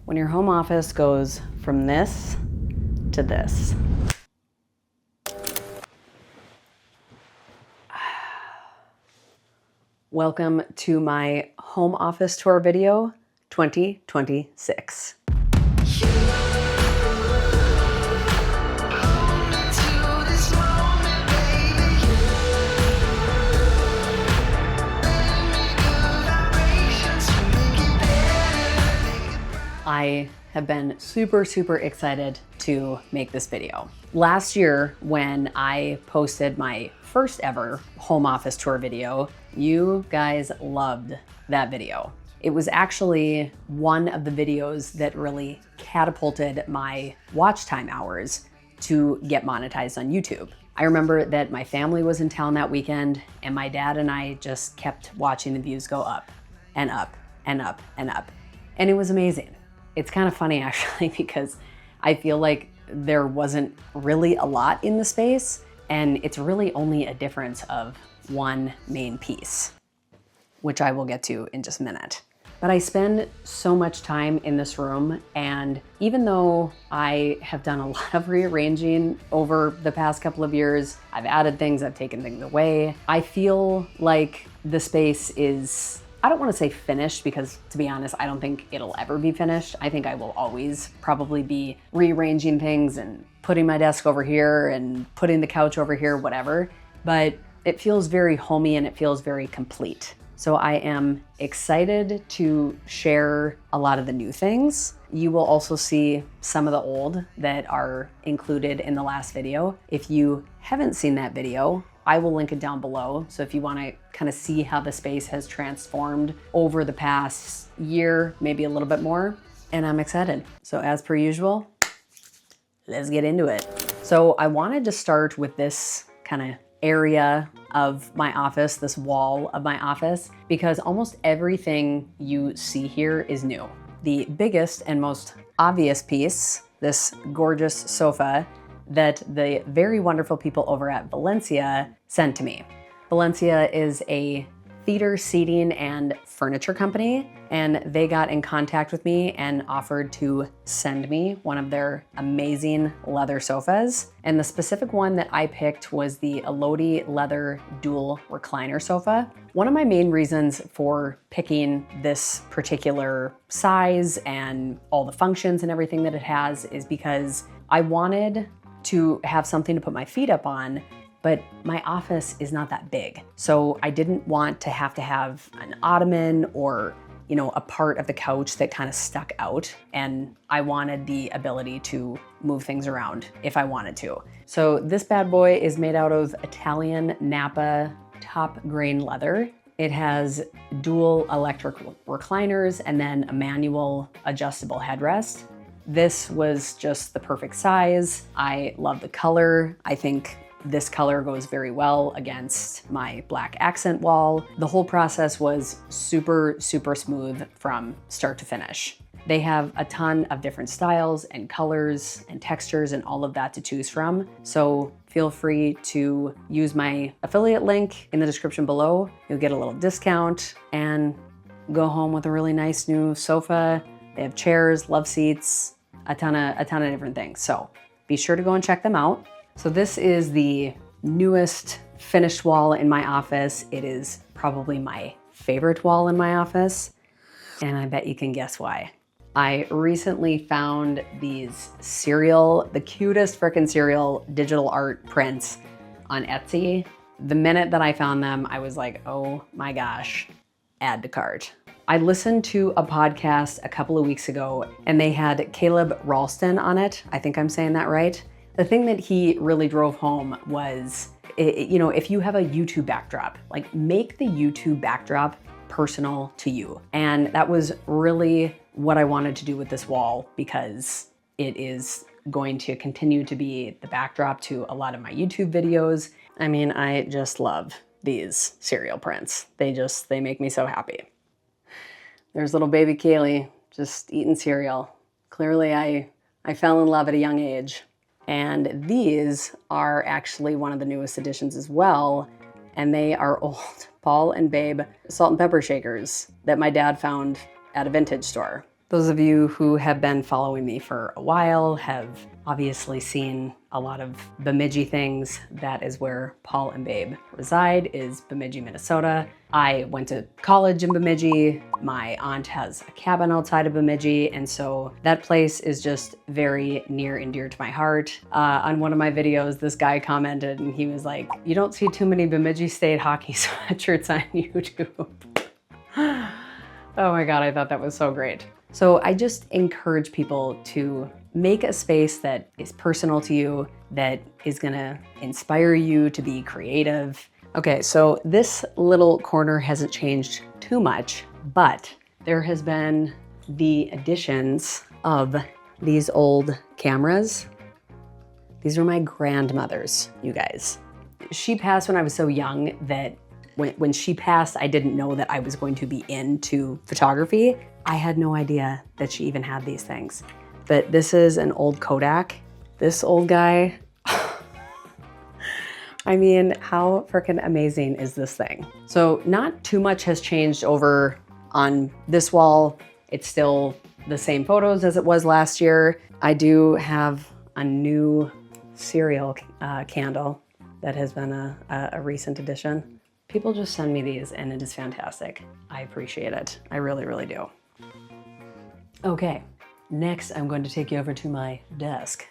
when your home office goes from this to this. Welcome to my home office tour video 2026. I have been super excited to make this video. Last year, when I posted my first ever home office tour video, you guys loved that video. It was actually one of the videos that really catapulted my watch time hours to get monetized on YouTube. I remember that my family was in town that weekend, and my dad and I just kept watching the views go up and up and up and up. And it was amazing. It's kind of funny actually, because I feel like there wasn't really a lot in the space, and it's really only a difference of one main piece, which I will get to in just a minute. But I spend so much time in this room, and even though I have done a lot of rearranging over the past couple of years, I've added things, I've taken things away, I feel like the space is, I don't want to say finished, because to be honest, I don't think it'll ever be finished. I think I will always probably be rearranging things and putting my desk over here and putting the couch over here, whatever. But it feels very homey and it feels very complete. So I am excited to share a lot of the new things. You will also see some of the old that are included in the last video. If you haven't seen that video, I will link it down below. So if you want to kind of see how the space has transformed over the past year, maybe a little bit more, and I'm excited. So as per usual, let's get into it. So I wanted to start with this kind of area of my office, this wall of my office, because almost everything you see here is new. The biggest and most obvious piece, this gorgeous sofa that the very wonderful people over at Valencia sent to me. Valencia is a theater seating and furniture company, and they got in contact with me and offered to send me one of their amazing leather sofas. And the specific one that I picked was the Elodie leather dual recliner sofa. One of my main reasons for picking this particular size and all the functions and everything that it has is because I wanted to have something to put my feet up on, but my office is not that big. So I didn't want to have an ottoman or, you know, a part of the couch that kind of stuck out. And I wanted the ability to move things around if I wanted to. So this bad boy is made out of Italian Napa top grain leather. It has dual electric recliners and then a manual adjustable headrest. This was just the perfect size. I love the color. I think this color goes very well against my black accent wall. The whole process was super smooth from start to finish. They have a ton of different styles and colors and textures and all of that to choose from. So feel free to use my affiliate link in the description below. You'll get a little discount and go home with a really nice new sofa. They have chairs, love seats, a ton of different things. So be sure to go and check them out. So this is the newest finished wall in my office. It is probably my favorite wall in my office, and I bet you can guess why. I recently found these the cutest frickin' cereal digital art prints on Etsy. The minute that I found them, I was like, oh my gosh, add to cart. I listened to a podcast a couple of weeks ago, and they had Caleb Ralston on it. I think I'm saying that right. The thing that he really drove home was, you know, if you have a YouTube backdrop, like make the YouTube backdrop personal to you. And that was really what I wanted to do with this wall, because it is going to continue to be the backdrop to a lot of my YouTube videos. I mean, I just love these cereal prints. They make me so happy. There's little baby Kaylee just eating cereal. Clearly I fell in love at a young age. And these are actually one of the newest additions as well. And they are old Paul and Babe salt and pepper shakers that my dad found at a vintage store. Those of you who have been following me for a while have obviously seen a lot of Bemidji things. That is where Paul and Babe reside, is Bemidji, Minnesota. I went to college in Bemidji. My aunt has a cabin outside of Bemidji, and so that place is just very near and dear to my heart. On one of my videos, this guy commented and he was like, "You don't see too many Bemidji State hockey sweatshirts on YouTube." Oh my God, I thought that was so great. So I just encourage people to make a space that is personal to you, that is gonna inspire you to be creative. Okay, so this little corner hasn't changed too much, but there has been the additions of these old cameras. These are my grandmother's, you guys. She passed when I was so young that when she passed, I didn't know that I was going to be into photography. I had no idea that she even had these things. But this is an old Kodak. This old guy, I mean, how freaking amazing is this thing? So not too much has changed over on this wall. It's still the same photos as it was last year. I do have a new cereal candle that has been a recent addition. People just send me these and it is fantastic. I appreciate it. I really, really do. Okay, next I'm going to take you over to my desk.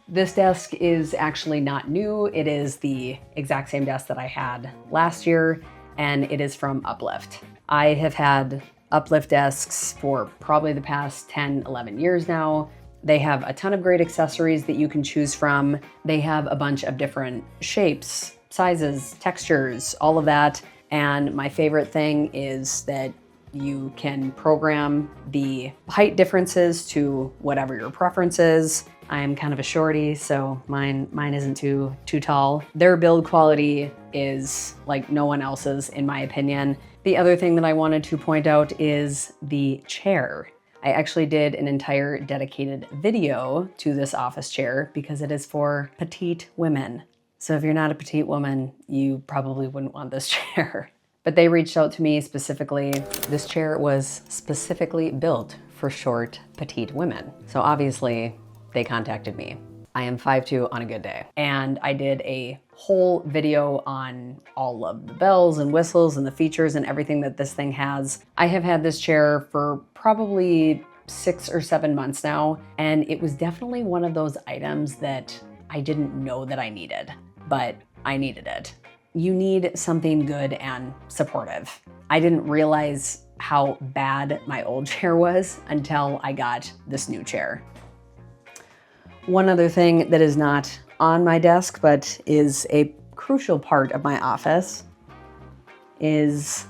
This desk is actually not new. It is the exact same desk that I had last year, and it is from Uplift. I have had Uplift desks for probably the past 10, 11 years now. They have a ton of great accessories that you can choose from. They have a bunch of different shapes, sizes, textures, all of that. And my favorite thing is that you can program the height differences to whatever your preference is. I am kind of a shorty, so mine isn't too tall. Their build quality is like no one else's, in my opinion. The other thing that I wanted to point out is the chair. I actually did an entire dedicated video to this office chair because it is for petite women. So if you're not a petite woman, you probably wouldn't want this chair. But they reached out to me specifically. This chair was specifically built for short, petite women. So obviously they contacted me. I am 5'2" on a good day. And I did a whole video on all of the bells and whistles and the features and everything that this thing has. I have had this chair for probably 6 or 7 months now, and it was definitely one of those items that I didn't know that I needed, but I needed it. You need something good and supportive. I didn't realize how bad my old chair was until I got this new chair. One other thing that is not on my desk, but is a crucial part of my office, is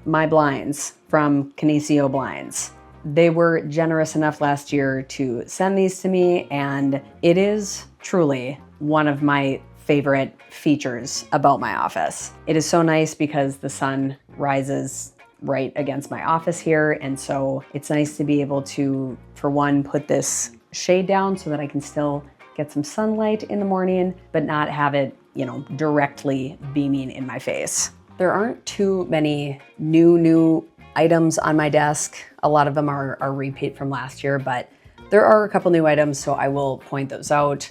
my blinds from Kinesio Blinds. They were generous enough last year to send these to me, and it is truly one of my favorite features about my office. It is so nice because the sun rises right against my office here, and so it's nice to be able to, for one, put this shade down so that I can still get some sunlight in the morning, but not have it, directly beaming in my face. There aren't too many new items on my desk. A lot of them are repeat from last year, but there are a couple new items, so I will point those out.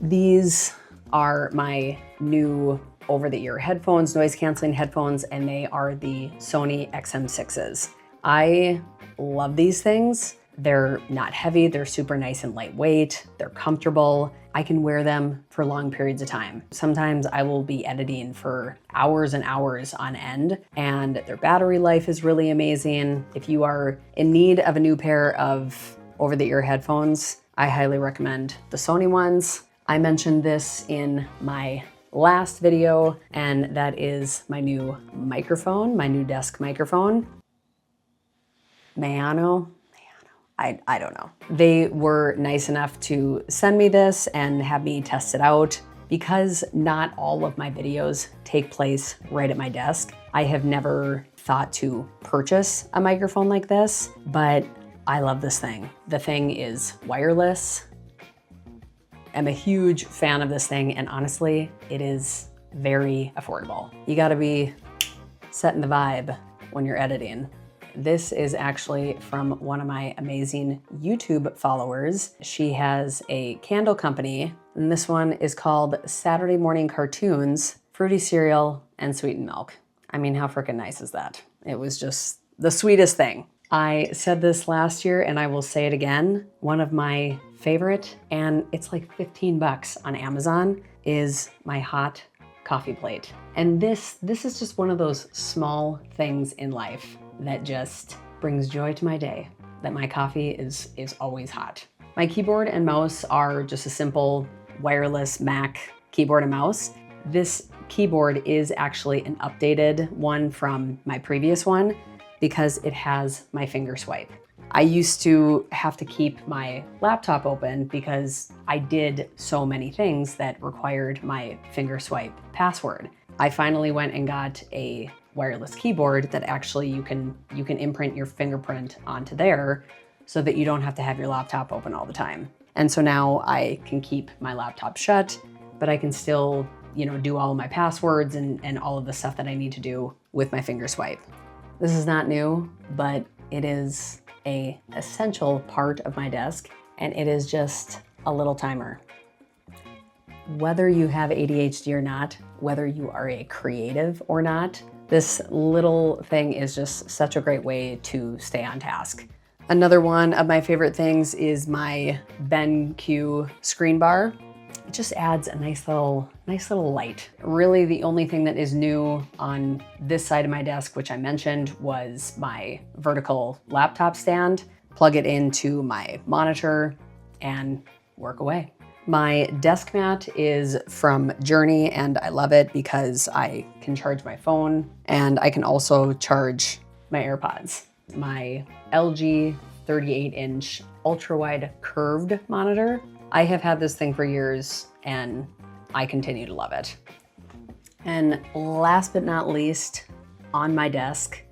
These are my new over-the-ear headphones, noise-canceling headphones, and they are the Sony XM6s. I love these things. They're not heavy, they're super nice and lightweight, they're comfortable. I can wear them for long periods of time. Sometimes I will be editing for hours and hours on end, and their battery life is really amazing. If you are in need of a new pair of over-the-ear headphones, I highly recommend the Sony ones. I mentioned this in my last video, and that is my new microphone, my new desk microphone. Mayano? I don't know. They were nice enough to send me this and have me test it out. Because not all of my videos take place right at my desk, I have never thought to purchase a microphone like this, but I love this thing. The thing is wireless. I'm a huge fan of this thing, and honestly, it is very affordable. You gotta be setting the vibe when you're editing. This is actually from one of my amazing YouTube followers. She has a candle company, and this one is called Saturday Morning Cartoons, Fruity Cereal, and Sweetened Milk. I mean, how freaking nice is that? It was just the sweetest thing. I said this last year and I will say it again. One of my favorite, and it's like 15 bucks on Amazon, is my hot coffee plate. And this is just one of those small things in life that just brings joy to my day, that my coffee is always hot. My keyboard and mouse are just a simple wireless Mac keyboard and mouse. This keyboard is actually an updated one from my previous one because it has my finger swipe. I used to have to keep my laptop open because I did so many things that required my finger swipe password. I finally went and got a wireless keyboard that actually you can imprint your fingerprint onto there so that you don't have to have your laptop open all the time. And so now I can keep my laptop shut, but I can still, do all of my passwords and all of the stuff that I need to do with my finger swipe. This is not new, but it is an essential part of my desk, and it is just a little timer. Whether you have ADHD or not, whether you are a creative or not, this little thing is just such a great way to stay on task. Another one of my favorite things is my BenQ screen bar. It just adds a nice little light. Really, the only thing that is new on this side of my desk, which I mentioned, was my vertical laptop stand. Plug it into my monitor and work away. My desk mat is from Journey, and I love it because I can charge my phone and I can also charge my AirPods. My LG 38-inch ultra-wide curved monitor. I have had this thing for years and I continue to love it. And last but not least, on my desk,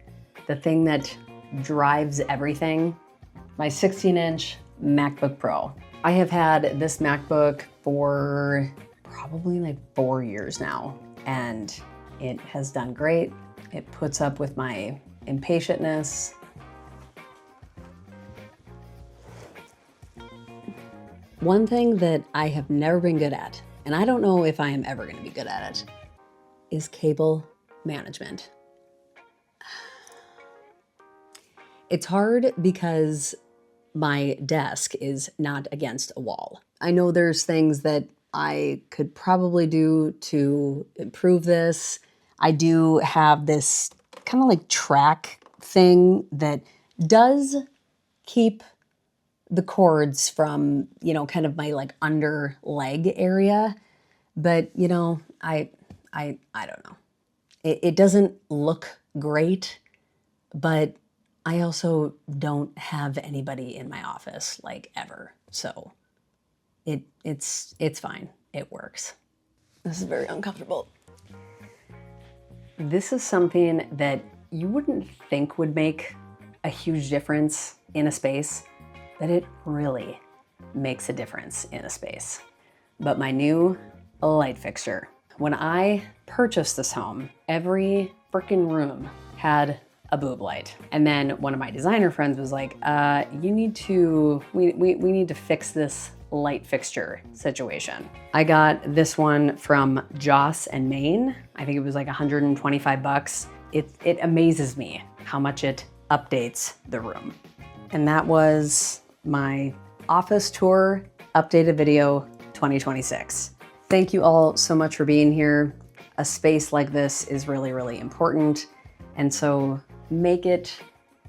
the thing that drives everything, my 16-inch MacBook Pro. I have had this MacBook for probably like 4 years now, and it has done great. It puts up with my impatientness. One thing that I have never been good at, and I don't know if I am ever going to be good at it, is cable management. It's hard because my desk is not against a wall. I know there's things that I could probably do to improve this. I do have this kind of like track thing that does keep the cords from, kind of my like under leg area. But, I don't know. It doesn't look great, but I also don't have anybody in my office like ever. So it's fine. It works. This is very uncomfortable. This is something that you wouldn't think would make a huge difference in a space, but it really makes a difference in a space. But my new light fixture. When I purchased this home, every freaking room had a boob light. And then one of my designer friends was like, we need to fix this light fixture situation. I got this one from Joss and Maine. I think it was like 125 bucks. It amazes me how much it updates the room. And that was my office tour updated video 2026. Thank you all so much for being here. A space like this is really, really important. And so make it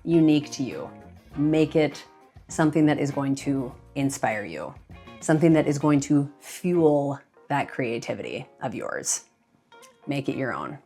unique to you. Make it something that is going to inspire you. Something that is going to fuel that creativity of yours. Make it your own.